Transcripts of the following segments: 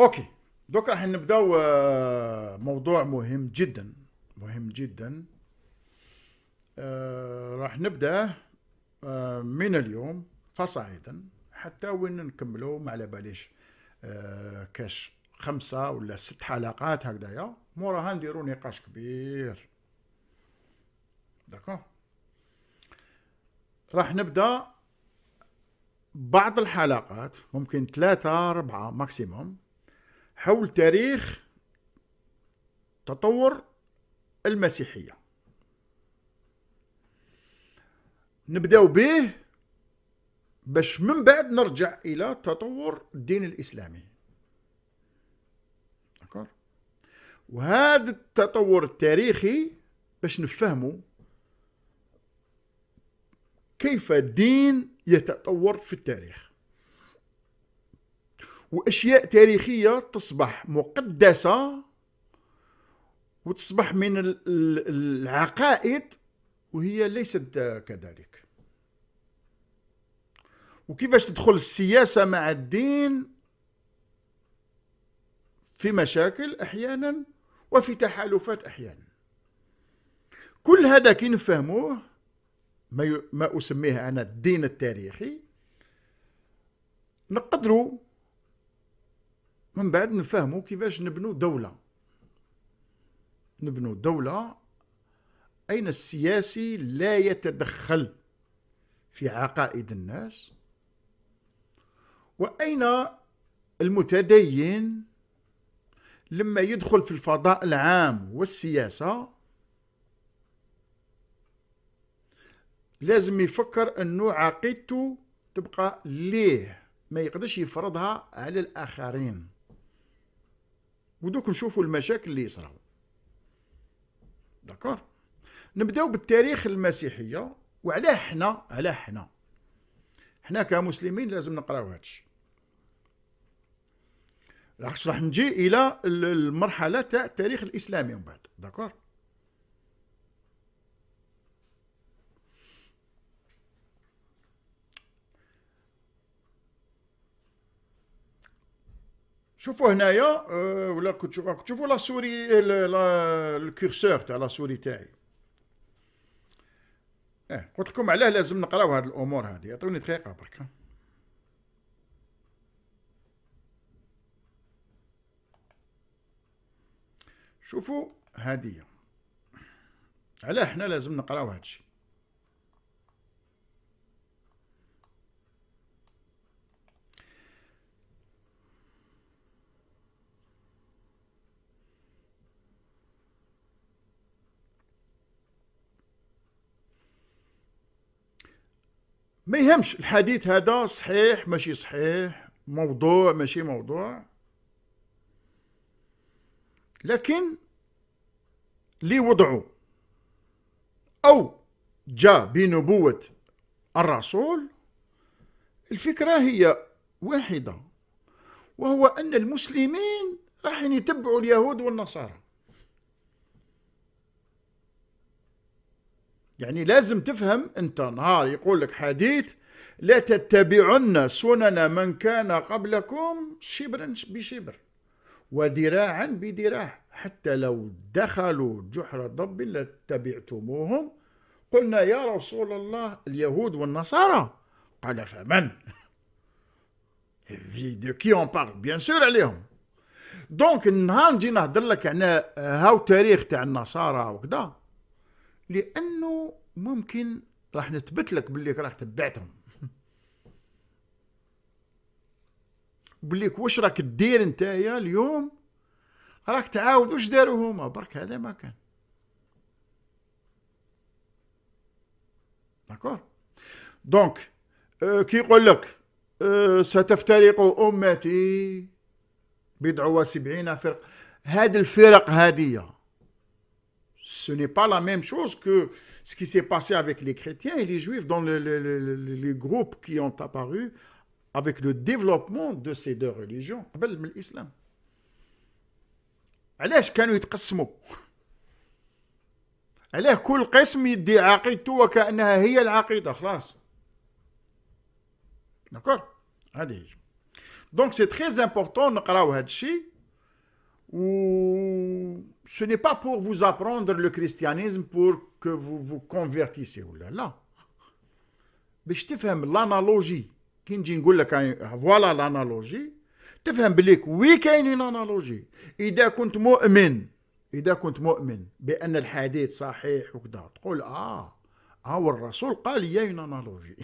اوكي. دوك راح نبداو موضوع مهم جدا، مهم جدا. راح نبدا من اليوم فصاعدا حتى وين نكملوا، ما على باليش كاش 5 ولا 6 حلقات هكذايا، موراها نديروا نقاش كبير. داكوغ. راح نبدا بعض الحلقات، ممكن 3 4 ماكسيموم، حول تاريخ تطور المسيحية. نبداو به باش من بعد نرجع إلى تطور الدين الإسلامي. داكور. وهذا التطور التاريخي باش نفهموا كيف الدين يتطور في التاريخ، وأشياء تاريخية تصبح مقدسة وتصبح من العقائد وهي ليست كذلك، وكيفاش تدخل السياسة مع الدين في مشاكل أحيانا وفي تحالفات أحيانا. كل هذا كي نفهموه ما أسميه أنا الدين التاريخي، نقدروا من بعد نفهموا كيفاش نبنوا دولة. نبنوا دولة أين السياسي لا يتدخل في عقائد الناس، وأين المتدين لما يدخل في الفضاء العام والسياسة لازم يفكر أنه عقيدته تبقى ليه، ما يقدرش يفرضها على الآخرين. ودوك نشوفوا المشاكل اللي يصراو. داكور. نبداو بالتاريخ المسيحية، وعلاه حنا كمسلمين لازم نقراو هادشي، راح نجي الى المرحله تاع التاريخ الاسلامي من بعد. داكور. شوفوا هنايا ولا كنت تشوفوا لا سوري، الكورسور تاع لا سوري تاعي. قلت لكم علاه لازم نقراو هاد الامور هذه. عطوني دقيقه برك. شوفوا هادية علاه احنا لازم نقراو هادشي. ما يهمش الحديث هذا صحيح ماشي صحيح، موضوع ماشي موضوع، لكن لي وضعه أو جاء بنبوة الرسول الفكرة هي واحدة، وهو أن المسلمين راح يتبعوا اليهود والنصارى. يعني لازم تفهم أنت، نهار يقول لك حديث لا تتبعن سنن من كان قبلكم شبرا بشبر وذراعا بذراع حتى لو دخلوا جحر ضب لاتبعتموهم. قلنا يا رسول الله اليهود والنصارى؟ قال فمن؟ دو كي اون بارل؟ بيان سور عليهم. دونك النهار نجي نهضر لك عن هاو تاريخ تاع النصارى وكذا، لانه ممكن راح نثبت لك باللي راح تبعتهم، باللي واش راك دير نتايا اليوم، راك تعاود واش داروا هما، برك هذا ما كان. داكور. دونك كي يقول لك ستفترق امتي 70 فرق، هاد الفرق هاديه ce n'est pas la même chose que ce qui s'est passé avec les chrétiens et les juifs dans les groupes qui ont apparu avec le développement de ces deux religions قبل من الإسلام. علاش كانوا يتقسموا؟ علاه كل قسم يدي عقيدته وكأنها هي العقيدة خلاص. داكور. هذه. Donc c'est très important نقراو هذا الشيء. Ou ce n'est pas pour vous apprendre le christianisme pour que vous vous convertissez ولا لا. باش تفهم l'analogie كي نجي نقول لك فوالا l'analogie تفهم بليك وي كاينين انالوجي. اذا كنت مؤمن بان الحديث صحيح وكذا تقول والرسول قال لي اون انالوجي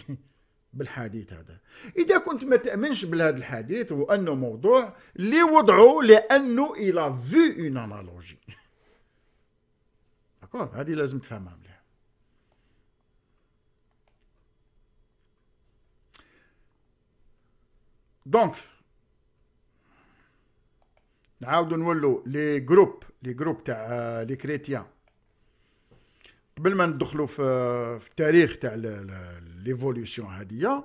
بالحديث هذا. اذا كنت ما تامنش بهذا الحديث وانه موضوع اللي وضعوا لانه الى في اون انالوجي. داكور، هذه لازم تفهمها مليح. دونك نعاودو نولو لي جروب تاع لي كريتيان. قبل ما ندخلو في التاريخ تاع ليفوليسيون هادية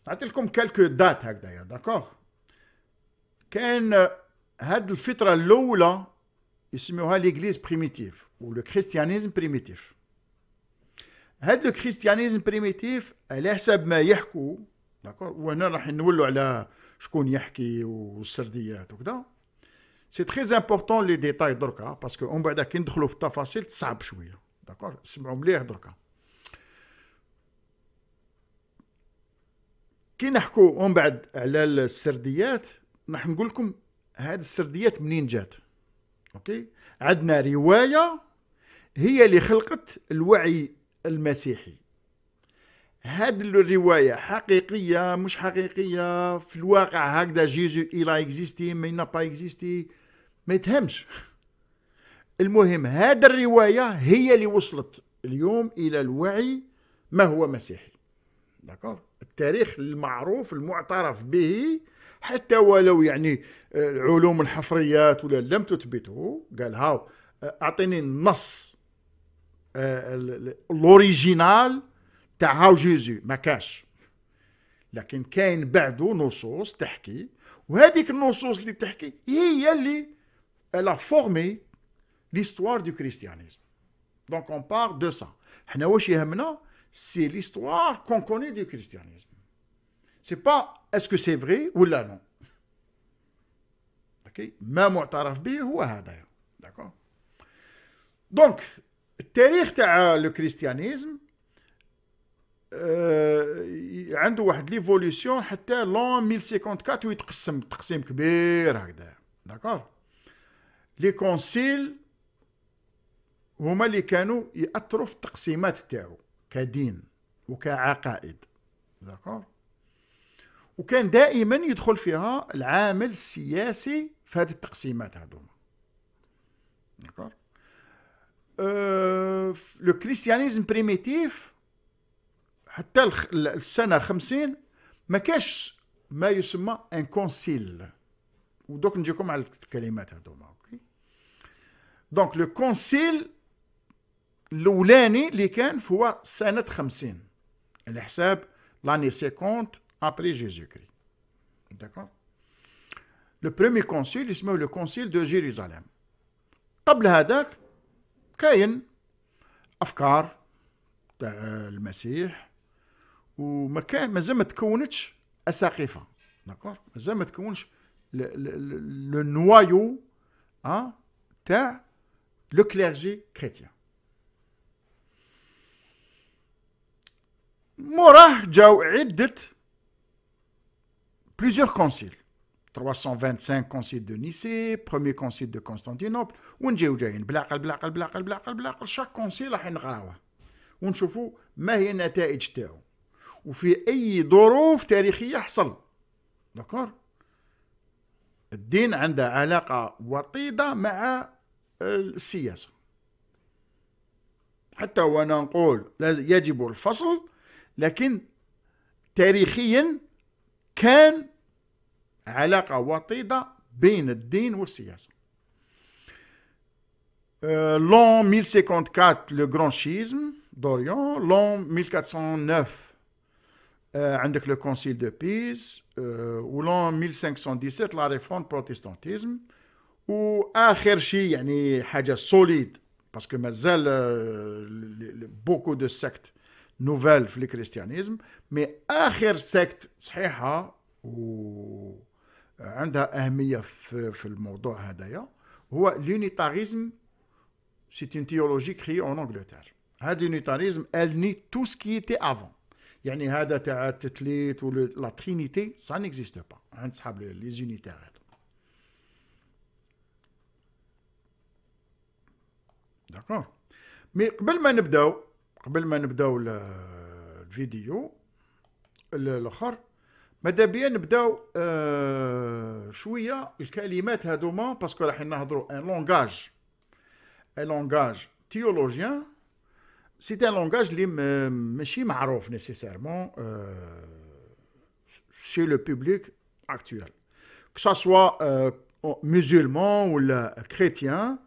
نعطي لكم كالكو دات هكذايا. داكوغ، كان هاد الفترة الأولى يسموها ليغليز بريميتيف و لو كريستيانيزم بريميتيف. هاد لو كريستيانيزم بريميتيف على حسب ما يحكوا، داكوغ، وهنا راح نولوا على شكون يحكي والسرديات وكذا. سي تري امبورطون لي ديتاي دركا باسكو ومن بعد كي ندخلوا في التفاصيل تصعب شويه. داكور، سمعوا مليح دركا. كي نحكوا ومن بعد على السرديات راح نقول لكم هاد السرديات منين جات. اوكي، عندنا روايه هي اللي خلقت الوعي المسيحي. هاد الروايه حقيقيه مش حقيقيه في الواقع هكذا، جيزو إلا اكزيستي ما نا با اكزيستي ما يتهمش. المهم هاد الروايه هي اللي وصلت اليوم الى الوعي ما هو مسيحي. داكور، التاريخ المعروف المعترف به حتى ولو يعني علوم الحفريات ولا لم تثبته. قال هاو اعطيني النص الاوريجينال تاع هاو جيزو، ما كاش. لكن كاين بعده نصوص تحكي، وهذيك النصوص اللي تحكي هي اللي elle a formé l'histoire du christianisme. Donc on parle de ça. حنا واش يهمنا c'est l'histoire qu'on connaît du christianisme. C'est pas est-ce que c'est vrai ولا non. OK، ما معترف به هو هذا. d'accord. Donc التاريخ تاع لو كريستيانيزم عنده واحد ليفوليسيون حتى لون 1054 ويتقسم تقسيم كبير هكذا. داكور، لي كونسيل هما اللي كانوا يأثروا في التقسيمات تاعو كدين وكعقائد. داكور، وكان دائما يدخل فيها العامل السياسي في هذه التقسيمات هذوما. داكور، لو كريستيانيزم بريميتيف حتى السنة 50 ما كاش ما يسمى ان كونسيل، ودوك نجيكم على الكلمات هذوما. اوكي، دونك لو كونسيل الاولاني اللي كان هو سنة 50 على حساب لاني 50 ابري جيزو كري. داكور، لو بروميي كونسيل اسمه لو كونسيل دو جيروزاليم. قبل هذاك كاين افكار تاع المسيح وما كان مازال ما تكونتش اساقفه. داكور، مازال ما تكونش لو نوايو تاع لو كليرجي كريتيان. موراه جاو عده plusieurs كونسيل، 325 كونسيل دو نيسي، بروميي كونسيل دو كونستانتينوبل، ونجيو جايين بلاقل بلاقل بلاقل بلاقل بلاقل. شاك كونسيل راح نقراوه ونشوفوا ما هي النتائج تاعو وفي اي ظروف تاريخيه حصل. داكور، الدين عنده علاقه وطيده مع السياسه. حتى وانا نقول يجب الفصل، لكن تاريخيا كان علاقه وطيده بين الدين والسياسه. لون 1054 لو غران شيزم دوريون، لون 1409 عندك لو كونسيل دو بيز، ولون 1517 لا ريفورم بروتستانتيزم، واخر شيء يعني حاجه سوليد باسكو مازال بوكو دو سيكت نوفيل في الكريستيانيزم، مي اخر سيكت صحيحه وعندها أهمية في الموضوع هذايا، هو l'unitarisme. C'est une théologie créée en Angleterre. هذا l'unitarisme elle nie tout ce qui était avant. يعني هذا تاع التثليث ولا ترينيتي ça n'existe pas عند صحاب les unitaires هذا. داكور. مي قبل ما نبداو الفيديو الاخر، ماذا بيا نبداو شويه الكلمات هذوما، باسكو راح نهضروا ان لونغاج تيولوجيان. سي ان لونغاج اللي ماشي معروف نيسيسيرمون chez le public actuel, que ça soit musulman ou chrétien.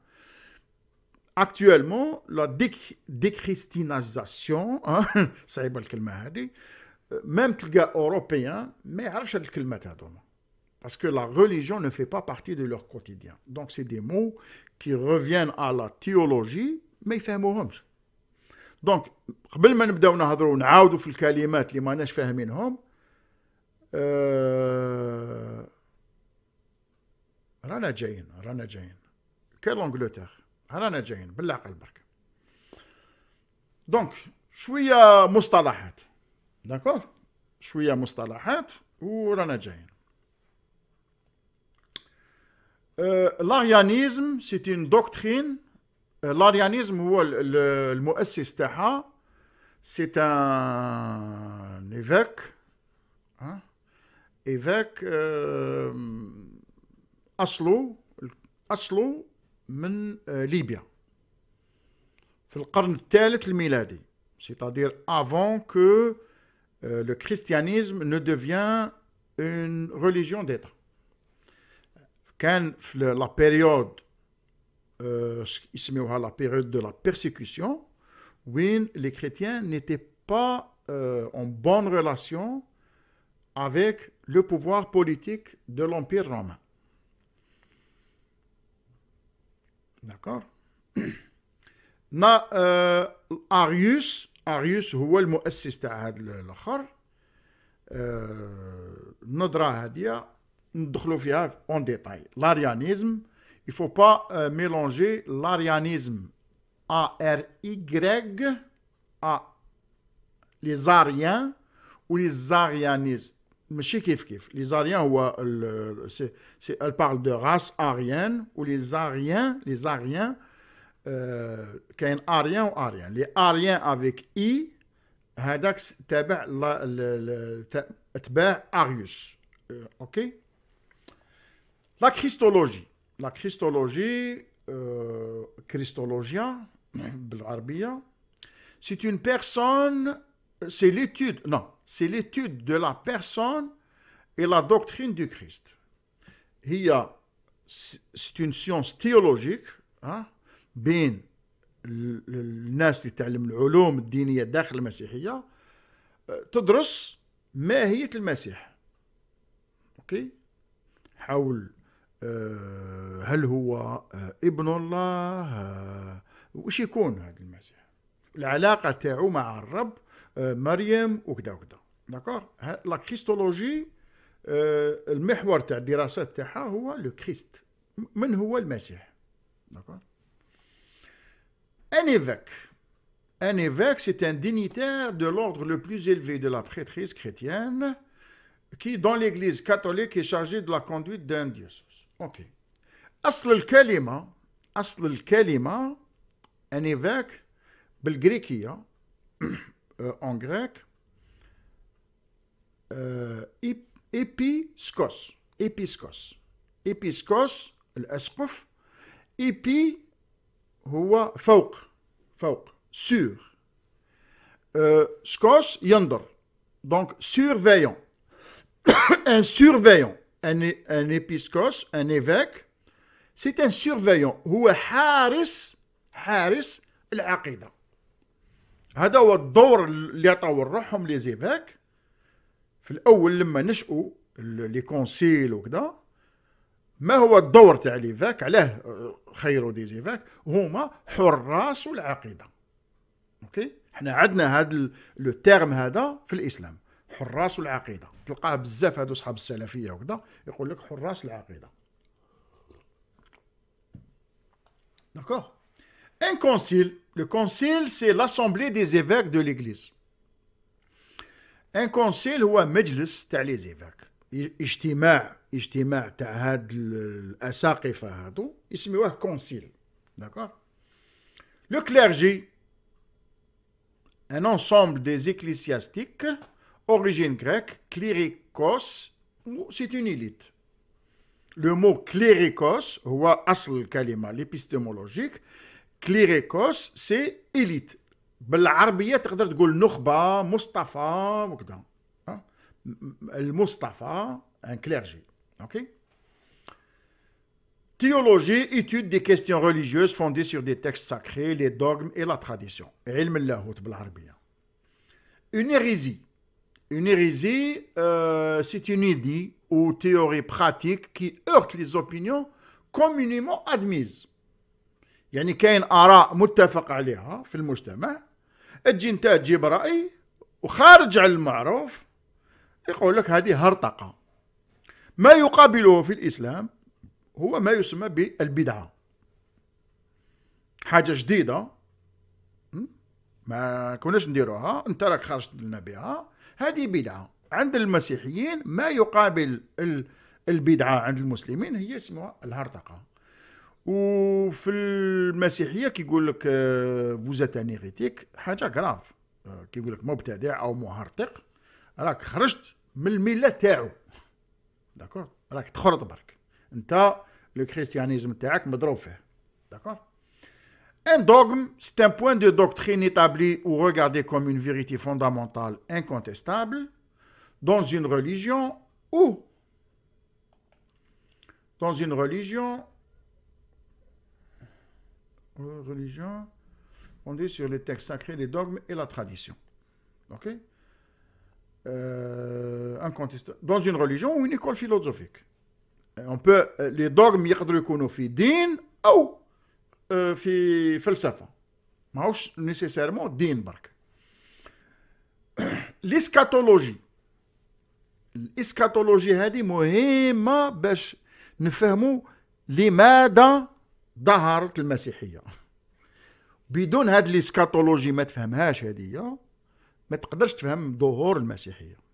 Actuellement, la déchristianisation, صعيبة الكلمة هذه، même تلقى européen ما يعرفش هاد الكلمات هذوما، parce que la religion ne fait pas partie de leur quotidien. Donc c'est des mots qui reviennent à la théologie ما يفهموهمش. دونك قبل ما نبداو نهضروا ونعاودوا في الكلمات اللي ماناش فاهمينهم، رانا جايين كاين لونجلتير، رانا جايين بالعقل برك. دونك شويه مصطلحات، داكور، شويه مصطلحات ورانا جايين. l'arianisme c'est une doctrine. l'arianisme هو المؤسس تاعها c'est un évêque أصله من ليبيا في القرن الثالث الميلادي، c'est-à-dire avant que le christianisme ne devient une religion d'État. كان في la période يسميوها la période de la persécution وين les chrétiens n'étaient pas en bonne relation avec le pouvoir politique de l'Empire romain. D'accord. أريوس هو المؤسس تاع هذا الآخر. النظرة هذه ندخلوا فيها en détail. L'arianisme, il faut pas mélanger l'arianisme A-R-Y à les ariens ou les arianistes. ماشي كيف les ariens هو elle parle de race arienne ou les ariens كاين arien و arien. les ariens avec i هذاك تابع اتباع Arius. OK. La Christologie Christologia بالعربية c'est une personne, c'est l'étude de la personne et la doctrine du Christ. C'est une science théologique بين الناس اللي تعلم العلوم الدينية داخل المسيحية، تدرس ماهية المسيح. اوكي، حول هل هو ابن الله، وش يكون هذا المسيح، العلاقة تاعو مع الرب، مريم وكذا وكذا. داكور. لا كريستولوجي المحور تاع الدراسات تاعها هو لو كريست، من هو المسيح. داكور. Un évêque, c'est un dignitaire de l'ordre le plus élevé de la prêtrise chrétienne qui, dans l'église catholique, est chargé de la conduite d'un diocèse. Ok. أصل الكلمة un évêque بالجريكية en grec épiskos الأسقف. épi هو فوق sur. skos ينظر. donc surveillant. un surveillant, un épiskos, un évêque, c'est un surveillant. هو حارس العقيدة. هذا هو الدور اللي عطاو روحهم لي زيفاك في الأول لما نشأوا لي كونسيل وكذا. ما هو الدور تاع ليفاك؟ علاه خيروا دي زيفاك؟ هما حراس العقيدة. اوكي، احنا عندنا هذا لو تيرم هذا في الإسلام، حراس العقيدة. تلقاه بزاف هادو صحاب السلفية وكذا يقول لك حراس العقيدة. D'accord? Un concile, le concile c'est l'assemblée des évêques de l'église. Un concile هو مجلس تاع لي زيفاك، اجتماع تاع هاد الأساقفة هادو يسميوه كونسيل. D'accord? Le clergé, un ensemble des ecclésiastiques, origine grecque, clérikos, c'est une élite. Le mot clérikos, هو أصل الكلمة l'épistémologique. Clérikos, c'est élite. بالعربية تقدر تقول نخبة، مصطفى وكذا. المصطفى un clergé. Ok? Théologie, étude des questions religieuses fondées sur des textes sacrés, les dogmes et la tradition. علم اللاهوت بالعربية. Une hérésie. Une hérésie, c'est une idée ou théorie pratique qui heurte les opinions communément admises. يعني كاين آراء متفق عليها في المجتمع، تجي انت تجيب رأي وخارج على المعروف يقول لك هذه هرطقة. ما يقابله في الإسلام هو ما يسمى بالبدعة. حاجة جديدة ما كناش نديروها، انت راك خرجت لنا بها، هذه بدعة. عند المسيحيين ما يقابل البدعة عند المسلمين هي اسمها الهرطقة. وفي المسيحية كيقول لك فوزات ان هيريتيك، حاجة غراف، كيقول لك مبتدع أو مهرطق، راك خرجت من الملة تاعو. داكور؟ راك تخرط برك، انت لو كريستيانيزم تاعك مضروب فيه. داكور؟ Un dogme, c'est un point de doctrine établi ou regardé comme une vérité fondamentale incontestable dans une religion ou fondée sur les textes sacrés, les dogmes et la tradition. Ok? Incontestable. Dans une religion ou une école philosophique. On peut, les dogmes يقدروا يكونوا في دين أو في فلسفة، ماهوش نيسيسيرمون دين برك. الاسكاتولوجي هذه مهمة باش نفهموا لماذا ظهرت المسيحية. بدون هاد الاسكاتولوجي ما تفهمهاش هذه، ما تقدرش تفهم ظهور المسيحية.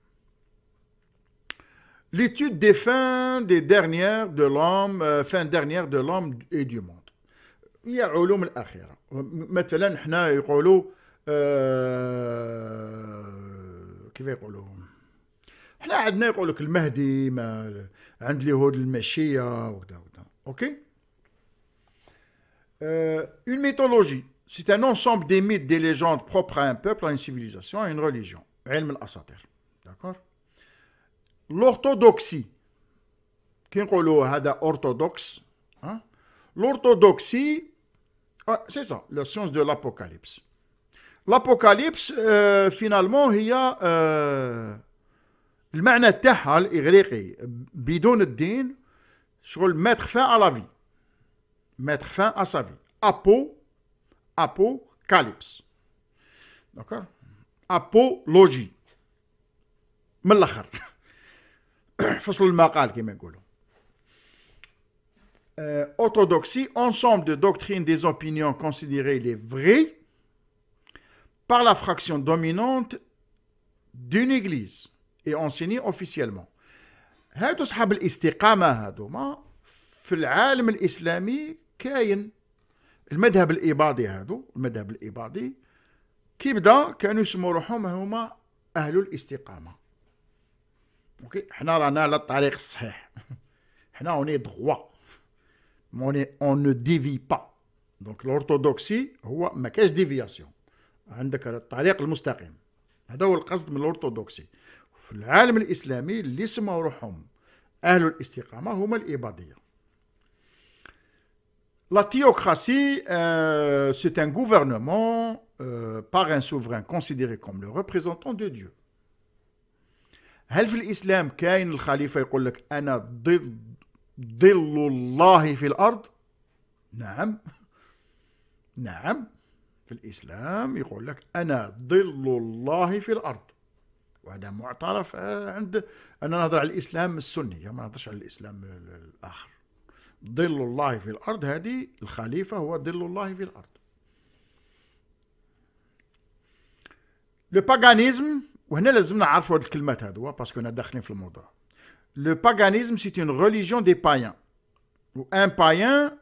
L'étude des fins dernières de l'homme et du monde. هي علوم الآخرة. مثلا حنا يقولوا كيف يقولوا، حنا عندنا يقول لك المهدي، ما عند اليهود المشية وكذا وكذا. اوكي. Une mythologie, c'est un ensemble des mythes, des légendes propres à un peuple, à une civilisation, à une religion. علم الأساطير. D'accord. L'orthodoxie, كي نقولوا هذا orthodoxe, l'orthodoxie, c'est ça, la science de l'apocalypse. L'apocalypse finalement هي المعنى تاعها الإغريقي بدون الدين شغل mettre fin à la vie, mettre fin à sa vie. Apocalypse. D'accord. Apologie من الآخر فصل المقال كما يقولوا. Orthodoxie, ensemble de doctrines des opinions considérées les vraies par la fraction dominante d'une église et enseignées officiellement. هادو صحاب الاستقامة هادوما في العالم الإسلامي كاين. المذهب الإباضي هادو، المذهب الإباضي كي بدا كانوا يسموا روحهم هما أهل الاستقامة. اوكي، حنا رانا على الطريق الصحيح، حنا اوني droit. On ne dévie pas. Donc l'orthodoxie هو ما كاش ديفياسيون، عندك الطريق المستقيم. هذا هو القصد من الأرثوذكسي. في العالم الإسلامي اللي سموا روحهم أهل الاستقامة هما الإباضية. La théocratie, c'est un gouvernement par un souverain considéré comme le représentant de Dieu. هل في الإسلام كاين الخليفة يقول لك أنا ظل الله في الأرض؟ نعم، نعم، في الإسلام يقول لك أنا ظل الله في الأرض. وهذا معترف عند. أنا نهضر على الإسلام السني، ما نهضرش على الإسلام الآخر. ظل الله في الأرض، هذه الخليفة هو ظل الله في الأرض. لو باغانيزم، وهنا لازم نعرفوا هذه الكلمات هذو باسكو كنا داخلين في الموضوع. لو باغانيزم سي اون ريليجيون دي بايان. و ان بايان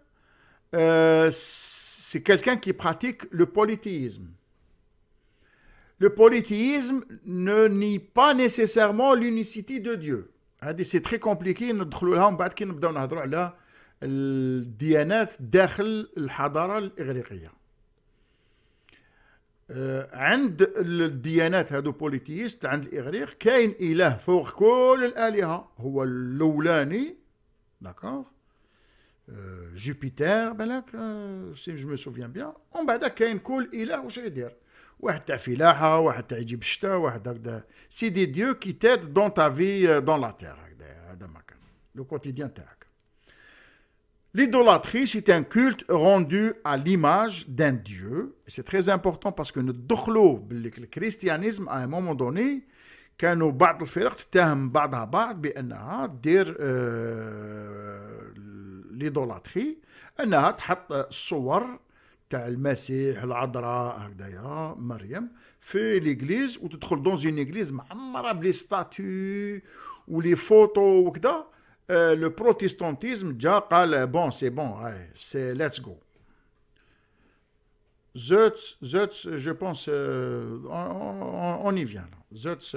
c'est quelqu'un qui pratique le polythéisme. Le polythéisme ne nie pas nécessairement l'unicité de Dieu. C'est très compliqué ندخلوا لها، ومن بعد كي نبداو نهضروا على الديانات داخل الحضارة الإغريقية. عند الديانات هادو بوليتيست، عند الإغريق كاين إله فوق كل الآلهة، هو الأولاني، داكور، جوبيتر بالك، سي جو مي سوفيان بيان. ومن بعد كاين كل إله واش يدير، واحد تاع فلاحة، واحد تاع يجيب الشتاء، واحد هكذا. سي دي ديو كي تيد دون تا في دون لا تير، هذا ما كان لو كوتيديان تاعك. L'idolâtrie, c'est un culte rendu à l'image d'un Dieu. C'est très important parce que le christianisme, à un moment donné, كانوا بعض الفرق تتهم بعضها بعض بأنها دير l'idolâtrie، أنها تحط الصور تاع المسيح، العذراء، هكذايا مريم في ليغليز، وتدخل دون اون ايغليز معمره بلي ستاتو ولي فوتو وكذا. لو بروتستانتيزم جا قال بون سي بون، هاي سي ليتس جو. Zeutz, je pense, on y vient. Zeutz,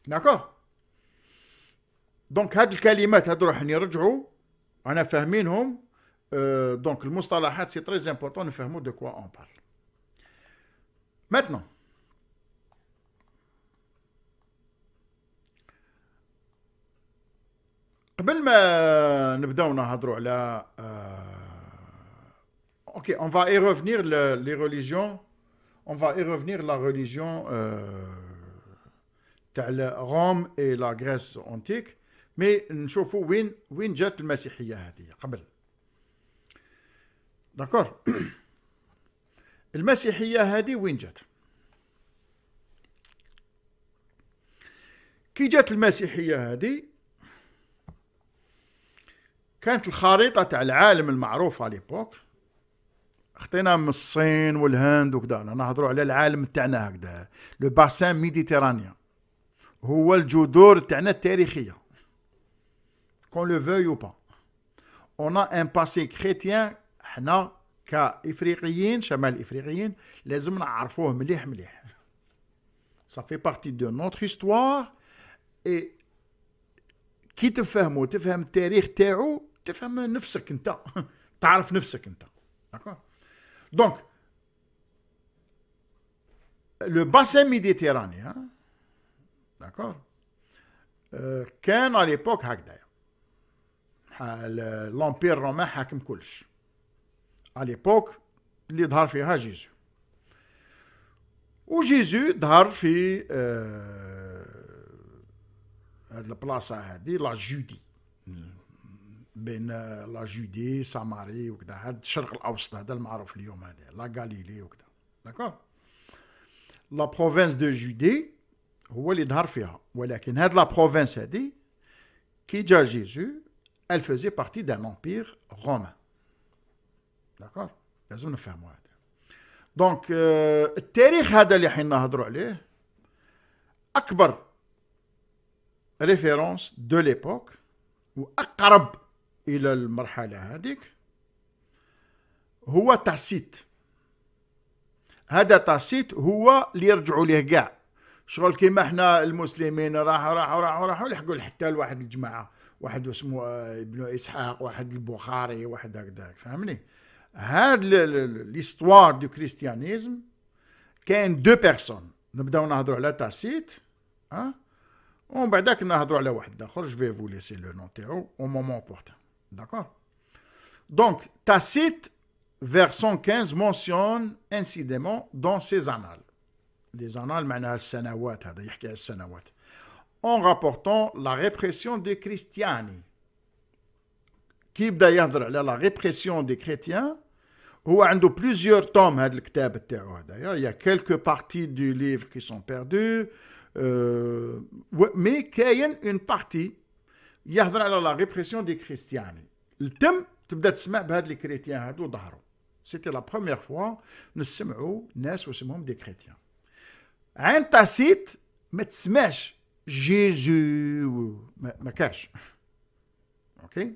d'accord. Donc هاد الكلمات هادو راح نرجعوا أنا فاهمينهم. Donc المصطلحات c'est très important نفهموا de quoi on parle. Maintenant, قبل ما نبداو نهضروا على OK, on va y revenir les religions, on va y revenir la religion تاع Rome et la Grèce antique. مي نشوفوا وين جات المسيحية هذه قبل. داكور. المسيحية هذه وين جات؟ كي جات المسيحية هذه، كانت الخريطة تاع العالم المعروفة ليبوك، خطينا من الصين والهند وكذا، نهضروا على العالم تاعنا هكذا، لو باسان ميديتيرانيان، هو الجذور تاعنا التاريخية. qu'on le veuille ou pas. On a un passé chrétien، حنا كإفريقيين، شمال إفريقيين، لازم نعرفوه مليح مليح. Ça fait partie de notre histoire، et كي تفهمو، تفهم التاريخ تاعو، تفهم نفسك انت، تعرف نفسك انت. d'accord. Donc le bassin méditerranéen، d'accord، كان à l'époque هكذا. l'Empire romain حاكم كلش à l'époque اللي ظهر فيها جيزو. وجيزو ظهر في هاد البلاصة هادي، لا جودي، بين لا جودي ساماري وكذا، هاد الشرق الأوسط هذا المعروف اليوم، هذا لا غاليلي وكذا. داكور. لا بروفينس دو جودي هو اللي ظهر فيها، ولكن هاد لا بروفينس هادي كي جا جيزو elle faisait partie d'un empire romain. D'accord. لازم نفهموا هذا. Donc التاريخ هذا اللي حين نهضروا عليه، أكبر référence de l'époque وأقرب إلى المرحلة هذيك هو تاسيت. هذا تاسيت هو اللي يرجعوا ليه كاع، شغل كيما احنا المسلمين راحوا لحقوا حتى لواحد الجماعة، واحد اسمه ابن إسحاق، واحد البخاري، واحد هكذاك، فهمني؟ هاد l'histoire du christianisme كاين دو بيرسون. نبداو نهضروا على تاسيت، ومن بعداك نهضروا على واحد اخر. جو في فو ليسي لو نون تاعو au moment opportun. D'accord. Donc Tacite vers 115 mentionne incidemment dans ses annales. Les annales معناها السنوات، هذا يحكي على السنوات. En rapportant la répression des chrétiens. Qui بدأ يهضر على la répression des chrétiens هو عنده plusieurs tomes هذا الكتاب تاعو هذايا. Il y a quelques parties du livre qui sont perdues, mais كاين une partie يهضر على la répression des chrétiens. التم تبدا تسمع بهاد لي كريتيان هادو ظهروا. C'était la première fois نسمعوا ناس واسمهم دي كريتيان. عند تاسيت ما تسمعش جيزو، ما كاش. اوكي.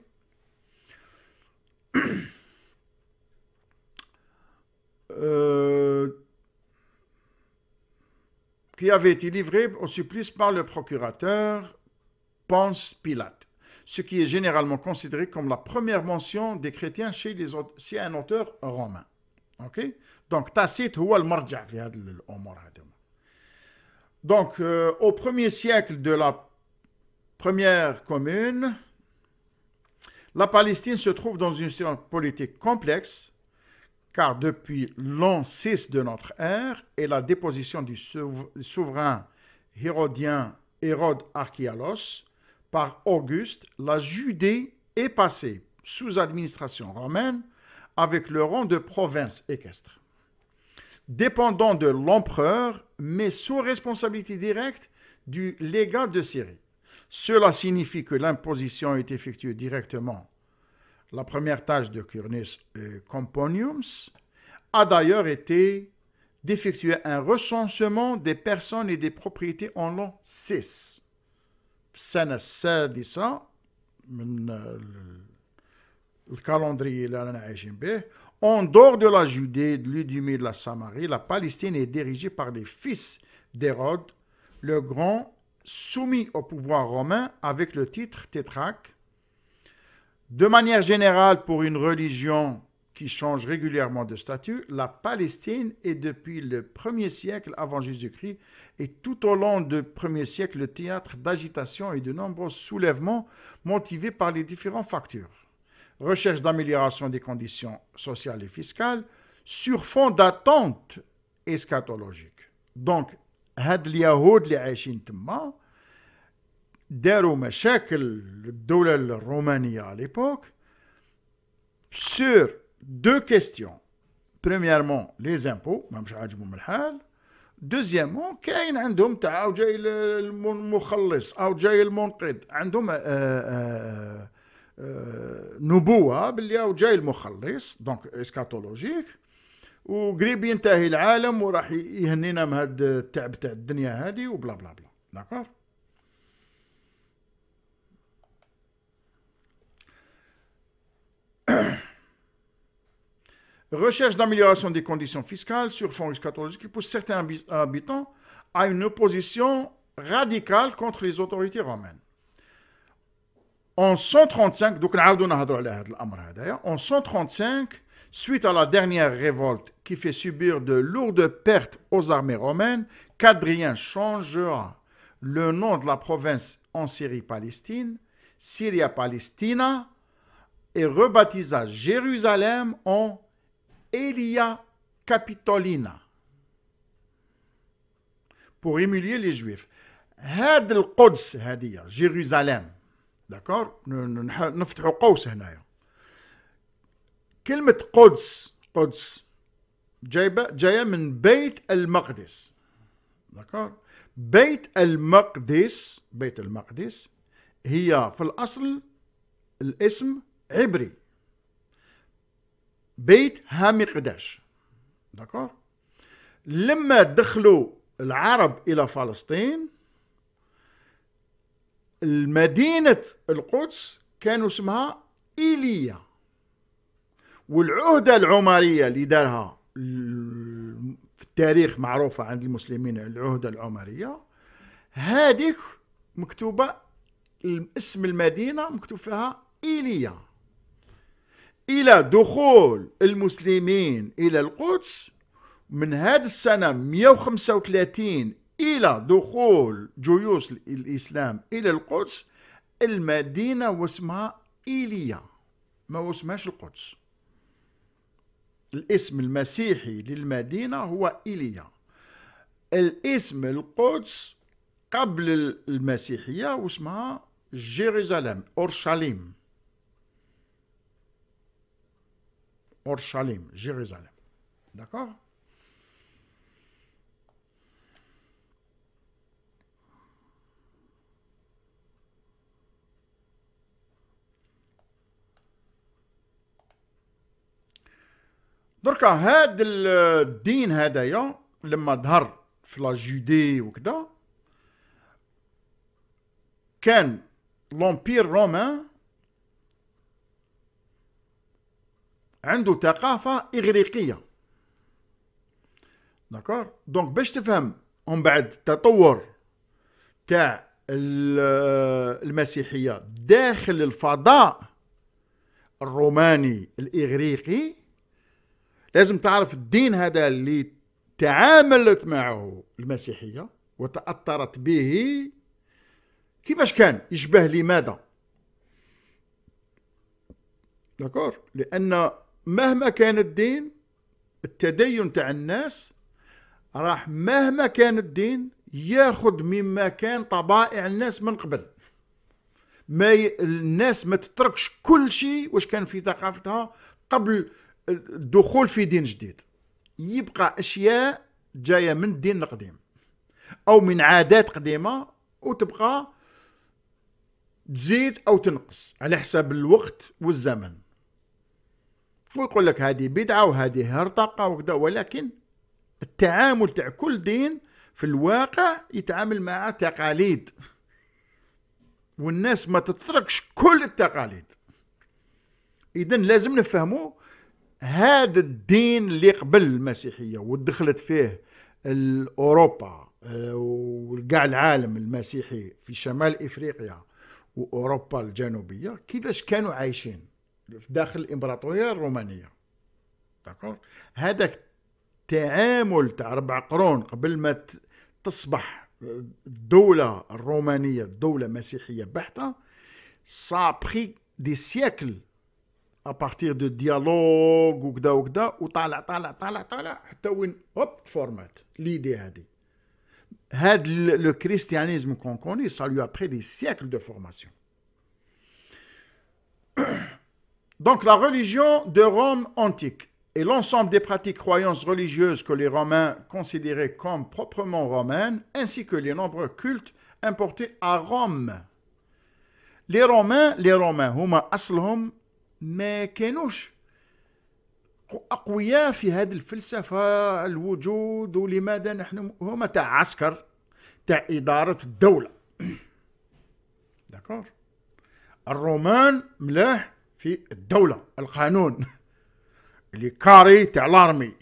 Qui avait été livré au supplice par le procurateur Ponce Pilate, ce qui est généralement considéré comme la première mention des chrétiens chez un auteur romain. Okay? Donc, Tacite هو المرجع في هذه الأمور هذه. Donc, au 1er siècle de la première commune, la Palestine se trouve dans une situation politique complexe, car depuis l'an 6 de notre ère et la déposition du souverain hérodien Hérode Archéalos par Auguste, la Judée est passée sous administration romaine avec le rang de province équestre, dépendant de l'empereur, mais sous responsabilité directe du légat de Syrie. Cela signifie que l'imposition est effectuée directement. La première tâche de Curnus Componius a d'ailleurs été d'effectuer un recensement des personnes et des propriétés en l'an 6. السنة السادسة من الكالندري اللي رانا عايشين به. En dehors de la Judée, de l'Idumée, de la Samarie, la Palestine est dirigée par les fils d'Hérode, le Grand, soumis au pouvoir romain avec le titre tétrarque. De manière générale, pour une religion qui change régulièrement de statut, la Palestine est depuis le 1er siècle avant Jésus-Christ et tout au long du 1er siècle le théâtre d'agitation et de nombreux soulèvements motivés par les différents facteurs. Recherche d'amélioration des conditions sociales et fiscales sur fond d'attente eschatologique. Donc, هاد اليهود اللي عايشين تما داروا مشاكل الدولة الرومانية à l'époque sur deux questions. Premièrement, les impôts, ما مش عاجبهم الحال. Deuxièmement, كاين عندهم تاع أو جاي المخلص أو جاي المنقذ، عندهم نبوة باللي أو جاي المخلص، دونك اسكاتولوجيك، وقريب ينتهي العالم وراح يهنينا من هاد التعب تاع الدنيا هذه وبلا بلا بلا. داكور. Recherche d'amélioration des conditions fiscales sur fond eschatologique qui pousse certains habitants à une opposition radicale contre les autorités romaines. En 135, donc en 135, suite à la dernière révolte qui fait subir de lourdes pertes aux armées romaines, qu'Adrien changera le nom de la province en Syrie-Palestine, Syria Palestina, et rebaptisa Jérusalem en Elia Capitolina pour humilier les Juifs. هاد القدس هذه جيروزالم، داكور، نفتحوا قوس هنايا. كلمة قدس جاية من بيت المقدس، داكور. بيت المقدس هي في الأصل الاسم عبري، بيت هامقداش، داكور. لما دخلوا العرب إلى فلسطين، المدينة القدس كانوا اسمها إيليا، والعهدة العمرية اللي دارها في التاريخ معروفة عند المسلمين، العهدة العمرية هذيك مكتوبة اسم المدينة مكتوب فيها إيليا. إلى دخول المسلمين إلى القدس من هذه السنة 135 إلى دخول جيوش الإسلام إلى القدس، المدينة واسمها إيليا، ما واسمهاش القدس. الاسم المسيحي للمدينة هو إيليا. الاسم القدس قبل المسيحية واسمها جيروزالم، أورشليم. أورشليم، جيروزالم. داكور. دركا هاد الدين هدايا لما ظهر في لا جودي وكذا، كان لومبير رومان عنده ثقافة إغريقية. داكور. دونك باش تفهم ومن بعد التطور تاع المسيحية داخل الفضاء الروماني الإغريقي، لازم تعرف الدين هذا اللي تعاملت معه المسيحية وتأثرت به كيفاش كان، يشبه لماذا. داكور. لأن مهما كان الدين، التدين تاع الناس راح مهما كان الدين ياخذ مما كان طبائع الناس من قبل. الناس ما تتركش كل شيء واش كان في ثقافتها قبل الدخول في دين جديد. يبقى أشياء جاية من الدين القديم أو من عادات قديمة، وتبقى تزيد أو تنقص على حسب الوقت والزمن. ويقول لك هذه بدعة وهذه هرطقة وكذا، ولكن التعامل تاع كل دين في الواقع يتعامل مع تقاليد، والناس ما تتركش كل التقاليد. إذن لازم نفهموا هذا الدين اللي قبل المسيحية ودخلت فيه أوروبا وكاع العالم المسيحي في شمال إفريقيا وأوروبا الجنوبية، كيفاش كانوا عايشين داخل الإمبراطورية الرومانية. داكور. هذاك التعامل تاع 4 قرون قبل ما تصبح الدولة الرومانية دولة مسيحية بحتة، ça a pris des siècles à partir de dialogue وكذا وكذا، وطالع طالع طالع طالع حتى وين هوب تفورمات ليدي هذه. هاد le christianisme qu'on connaît, ça lui a pris des siècles de formation. Donc la religion de Rome antique et l'ensemble des pratiques croyances religieuses que les Romains considéraient comme proprement romaines, ainsi que les nombreux cultes importés à Rome. Les Romains هما أصلهم ما كانوش أقوياء في هذه الفلسفة الوجود ولماذا نحن، هما تاع عسكر، تاع إدارة الدولة. داكور. الرومان ملاح في الدولة، القانون اللي كاري تاع لارمي.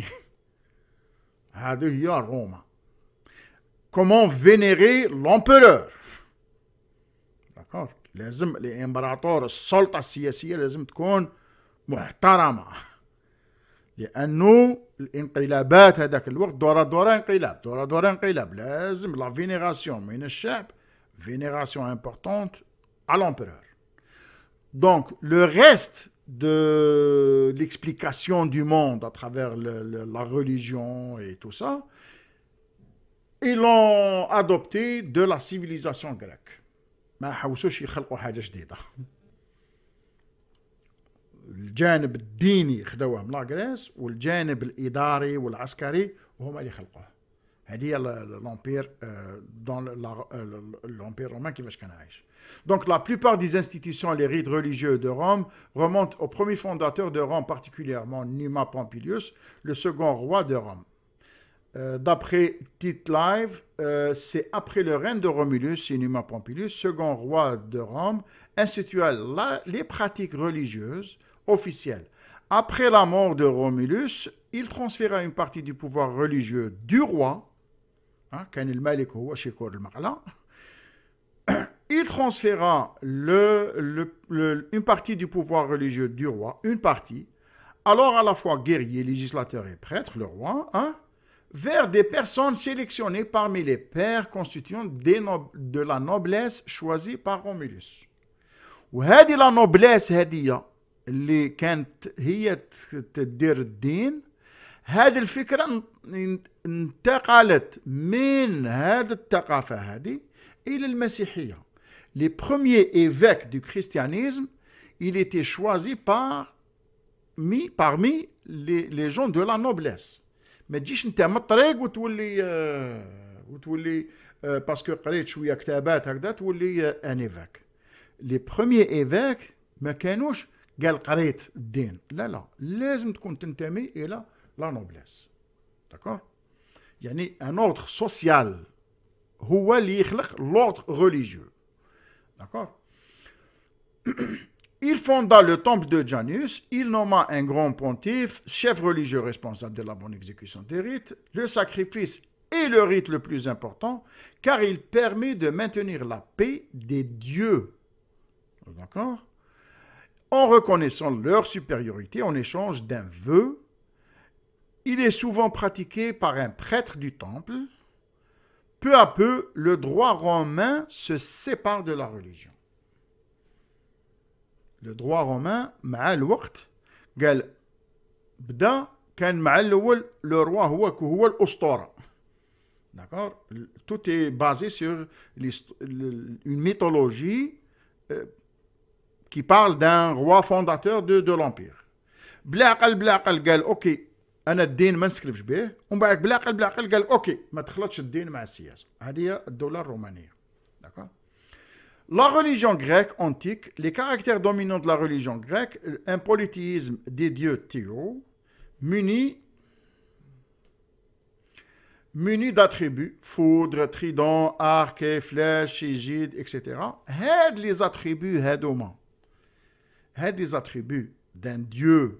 هذه هي روما. كومون فينيري لومبيرور. داكور. لازم الامبراطور، السلطة السياسية لازم تكون محترمة، لأنه الانقلابات هذاك الوقت دورة انقلاب، دورة انقلاب، لازم لا فينيراسيون من الشعب، فينيراسيون امبورطونت à l'empereur. Donc le reste de l'explication du monde à travers la religion et tout ça, ils l'ont adopté de la civilisation grecque. ما حاولوش يخلقوا حاجة جديدة. الجانب الديني خذوه من لاغريس، والجانب الإداري والعسكري وهما اللي خلقوه. هذه هي l'empire dans l'empire romain كيفاش كان عايش. Donc la plupart des institutions, les rites religieux de Rome remontent au premier fondateur de Rome, particulièrement Numa Pompilius, le second roi de Rome. D'après Tite Live, c'est après le règne de Romulus et Numa Pompilius, second roi de Rome, institua les pratiques religieuses officielles. Après la mort de Romulus, il transféra une partie du pouvoir religieux du roi. كان الملك هو شيكور المقلة. Il transféra une partie du pouvoir religieux du roi, une partie, alors à la fois guerrier, législateur et prêtre, le roi, vers des personnes sélectionnées parmi les pairs constituant de la noblesse choisie par Romulus. وهذه la noblesse هذه اللي كانت هي تدير الدين، هذه الفكرة انتقلت من هذه الثقافة هذه إلى المسيحية. Les premiers évêques du christianisme, il était choisi par parmi les gens de la noblesse. ما تجيش انت من الطريق وتولي باسكو قريت شويه كتابات هكذا تولي ان ايفاك. لي بروميي ايفاك ما كانوش قال قريت الدين، لا لا، لازم تكون تنتمي الى لا نوبليس. داكور؟ يعني ان اوردر سوسيال هو اللي يخلق l'ordre religieux. D'accord? Il fonda le temple de Janus, il nomma un grand pontife, chef religieux responsable de la bonne exécution des rites. Le sacrifice est le rite le plus important, car il permet de maintenir la paix des dieux. D'accord? En reconnaissant leur supériorité en échange d'un vœu, il est souvent pratiqué par un prêtre du temple. Peu à peu, le droit romain se sépare de la religion. Le droit romain, مع الوقت قال بدا كان مع الأول le roi هو الأسطورة. D'accord? Tout est basé sur une mythologie qui parle d'un roi fondateur de l'empire. بلا عقل قال اوكي انا الدين ما نسكلفش به، ومن بعد بلا عقل قال اوكي ما تخلطش الدين مع السياسه. هذه هي الدوله الرومانيه. D'accord? La religion grecque antique, les caractères dominants de la religion grecque, un polythéisme des dieux théos, muni d'attributs, foudre, trident, arc, flèche, égide, etc. هاد les attributs هادوما. هاد les attributs d'un dieu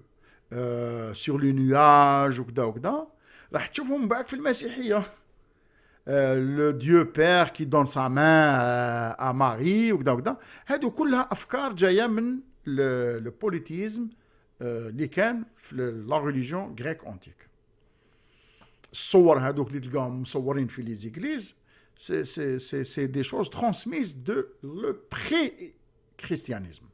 sur le nuage وكذا وكذا راح تشوفهم بعد في المسيحيه. Le Dieu Père qui donne sa main à Marie وكذا وكذا. هادو كلها افكار جايه من le polythéisme اللي كان في la religion grecque antique. الصور هادوك اللي تلقاهم مصورين في les églises, c'est des choses transmises de le pré-christianisme.